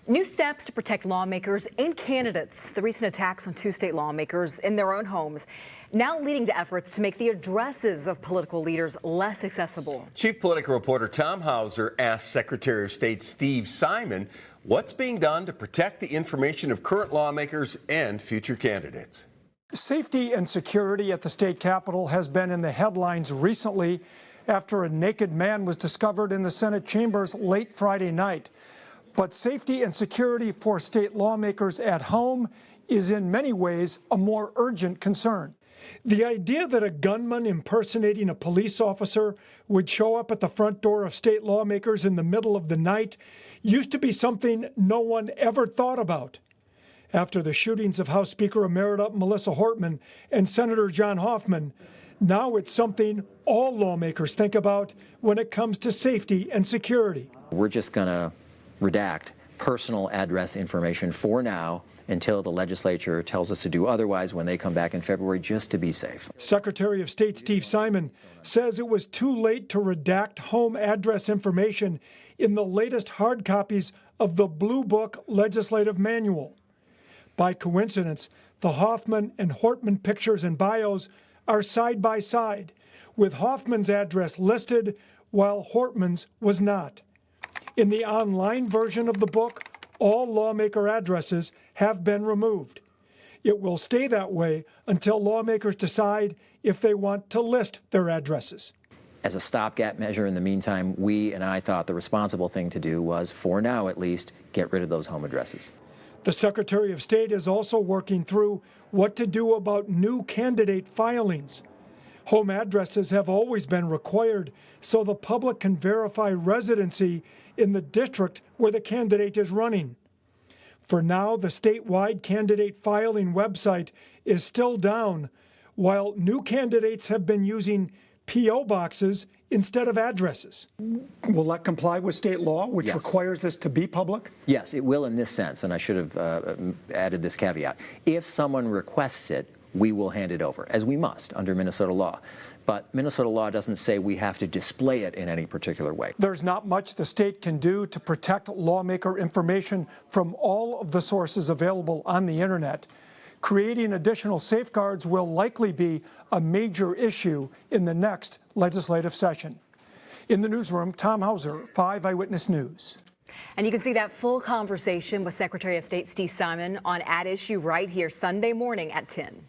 New steps to protect lawmakers and candidates. The recent attacks on two state lawmakers in their own homes now leading to efforts to make the addresses of political leaders less accessible. Chief political reporter Tom Hauser asked Secretary of State Steve Simon what's being done to protect the information of current lawmakers and future candidates. Safety and security at the state capitol has been in the headlines recently after a naked man was discovered in the Senate chambers late Friday night. But safety and security for state lawmakers at home is in many ways a more urgent concern. The idea that a gunman impersonating a police officer would show up at the front door of state lawmakers in the middle of the night used to be something no one ever thought about. After the shootings of House Speaker Emerita Melissa Hortman and Senator John Hoffman, now it's something all lawmakers think about when it comes to safety and security. We're just going to redact personal address information for now until the legislature tells us to do otherwise when they come back in February, just to be safe. Secretary of State Steve Simon says it was too late to redact home address information in the latest hard copies of the Blue Book Legislative Manual. By coincidence, the Hoffman and Hortman pictures and bios are side by side, with Hoffman's address listed while Hortman's was not. In the online version of the book, all lawmaker addresses have been removed. It will stay that way until lawmakers decide if they want to list their addresses. As a stopgap measure in the meantime, we and I thought the responsible thing to do was, for now at least, get rid of those home addresses. The Secretary of State is also working through what to do about new candidate filings. Home addresses have always been required so the public can verify residency in the district where the candidate is running. For now, the statewide candidate filing website is still down, while new candidates have been using P.O. boxes instead of addresses. Will that comply with state law, which requires this to be public? Yes, it will in this sense, and I should have added this caveat. If someone requests it, we will hand it over, as we must under Minnesota law. But Minnesota law doesn't say we have to display it in any particular way. There's not much the state can do to protect lawmaker information from all of the sources available on the internet. Creating additional safeguards will likely be a major issue in the next legislative session. In the newsroom, Tom Hauser, 5 Eyewitness News. And you can see that full conversation with Secretary of State Steve Simon on At Issue right here Sunday morning at 10.